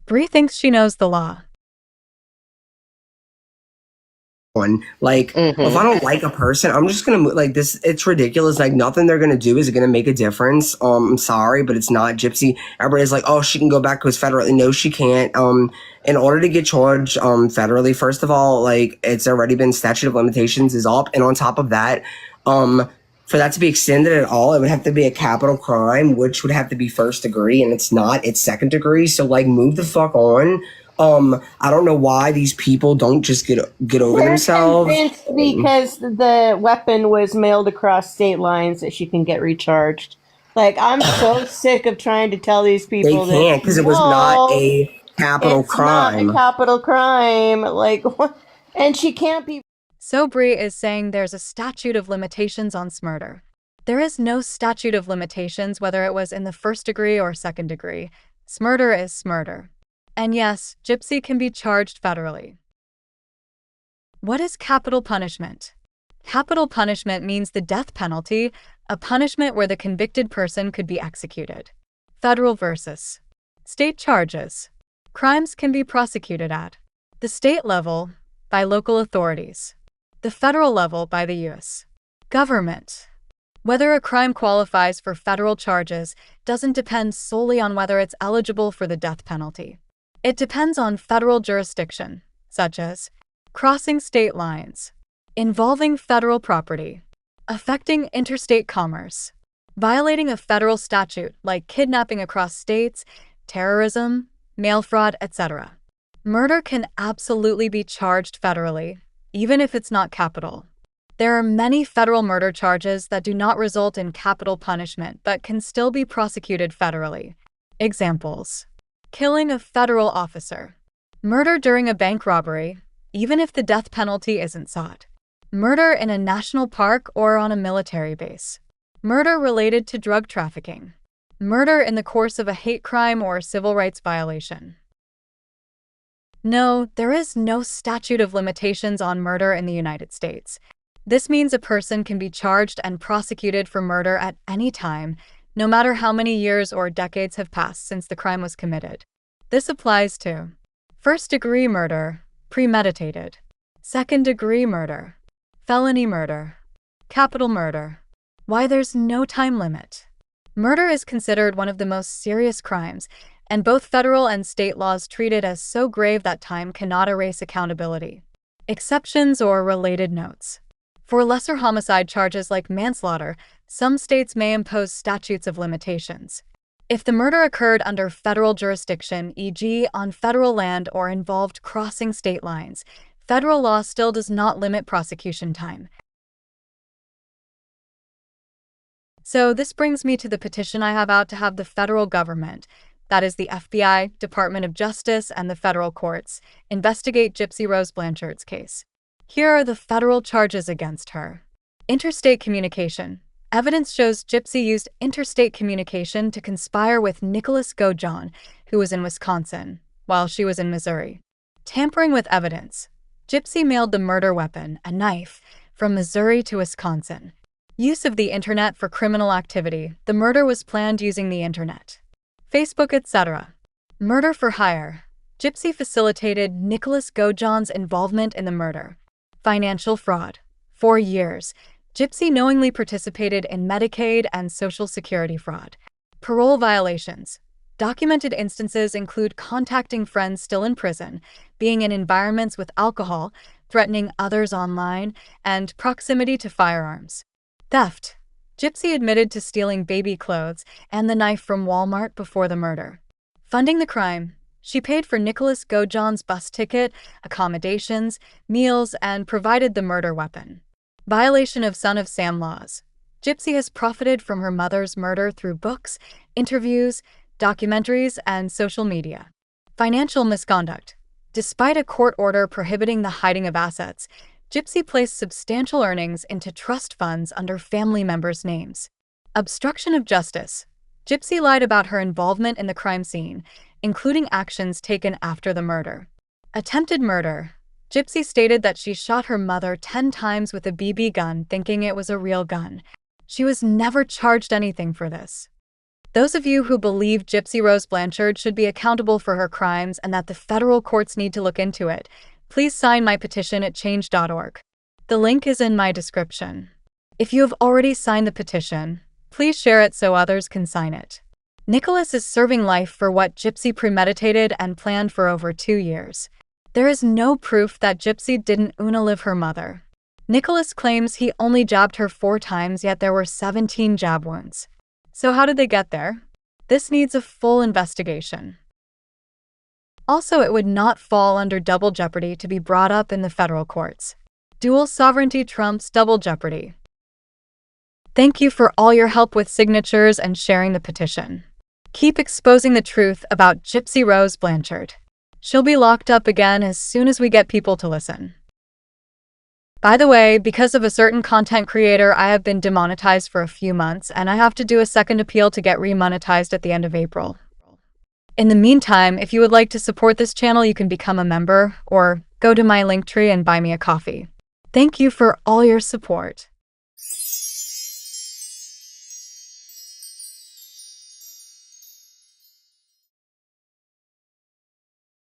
Bree thinks she knows the law. One. Like, if I Mm-hmm. don't like a person, I'm just gonna like this. It's ridiculous. Like, nothing they're gonna do is gonna make a difference. I'm sorry, but it's not. Gypsy. Everybody's like, oh, she can go back to his federally. No, she can't. In order to get charged federally, first of all, like it's already been statute of limitations is up, and on top of that, for that to be extended at all, it would have to be a capital crime, which would have to be first degree, and it's not. It's second degree. So like, move the fuck on. I don't know why these people don't just get over They're themselves. convinced because the weapon was mailed across state lines that she can get recharged. Like, I'm so sick of trying to tell these They people that can't because it was not no, a capital it's not a crime. capital crime. Like, what? And she can't be. So Bree is saying there's a statute of limitations on murder. There is no statute of limitations whether it was in the first degree or second degree. Murder is murder. And yes, Gypsy can be charged federally. What is capital punishment? Capital punishment means the death penalty, a punishment where the convicted person could be executed. Federal versus state charges. Crimes can be prosecuted at the state level by local authorities, the federal level by the U.S. government. Whether a crime qualifies for federal charges doesn't depend solely on whether it's eligible for the death penalty. It depends on federal jurisdiction, such as crossing state lines, involving federal property, affecting interstate commerce, violating a federal statute like kidnapping across states, terrorism, mail fraud, etc. Murder can absolutely be charged federally, even if it's not capital. There are many federal murder charges that do not result in capital punishment but can still be prosecuted federally. Examples: killing a federal officer, murder during a bank robbery, even if the death penalty isn't sought, murder in a national park or on a military base, murder related to drug trafficking, murder in the course of a hate crime or civil rights violation. No, there is no statute of limitations on murder in the United States. This means a person can be charged and prosecuted for murder at any time, no matter how many years or decades have passed since the crime was committed. This applies to first-degree murder, premeditated, second-degree murder, felony murder, capital murder. Why there's no time limit. Murder is considered one of the most serious crimes, and both federal and state laws treat it as so grave that time cannot erase accountability. Exceptions or related notes. For lesser homicide charges like manslaughter, some states may impose statutes of limitations. If the murder occurred under federal jurisdiction, e.g., on federal land or involved crossing state lines, federal law still does not limit prosecution time. So this brings me to the petition I have out to have the federal government, that is the FBI, Department of Justice, and the federal courts, investigate Gypsy Rose Blanchard's case. Here are the federal charges against her. Interstate communication. Evidence shows Gypsy used interstate communication to conspire with Nicholas Gojon, who was in Wisconsin, while she was in Missouri. Tampering with evidence. Gypsy mailed the murder weapon, a knife, from Missouri to Wisconsin. Use of the internet for criminal activity. The murder was planned using the internet, Facebook, etc. Murder for hire. Gypsy facilitated Nicholas Gojon's involvement in the murder. Financial fraud. 4 years. Gypsy knowingly participated in Medicaid and Social Security fraud. Parole violations. Documented instances include contacting friends still in prison, being in environments with alcohol, threatening others online, and proximity to firearms. Theft. Gypsy admitted to stealing baby clothes and the knife from Walmart before the murder. Funding the crime. She paid for Nicholas Gojon's bus ticket, accommodations, meals, and provided the murder weapon. Violation of Son of Sam laws. Gypsy has profited from her mother's murder through books, interviews, documentaries, and social media. Financial misconduct. Despite a court order prohibiting the hiding of assets, Gypsy placed substantial earnings into trust funds under family members' names. Obstruction of justice. Gypsy lied about her involvement in the crime scene, including actions taken after the murder. Attempted murder. Gypsy stated that she shot her mother 10 times with a BB gun thinking it was a real gun. She was never charged anything for this. Those of you who believe Gypsy Rose Blanchard should be accountable for her crimes and that the federal courts need to look into it, please sign my petition at change.org. The link is in my description. If you have already signed the petition, please share it so others can sign it. Nicholas is serving life for what Gypsy premeditated and planned for over 2 years. There is no proof that Gypsy didn't unalive her mother. Nicholas claims he only jabbed her 4 times, yet there were 17 jab wounds. So how did they get there? This needs a full investigation. Also, it would not fall under double jeopardy to be brought up in the federal courts. Dual sovereignty trumps double jeopardy. Thank you for all your help with signatures and sharing the petition. Keep exposing the truth about Gypsy Rose Blanchard. She'll be locked up again as soon as we get people to listen. By the way, because of a certain content creator, I have been demonetized for a few months, and I have to do a second appeal to get remonetized at the end of April. In the meantime, if you would like to support this channel, you can become a member or go to my Linktree and buy me a coffee. Thank you for all your support.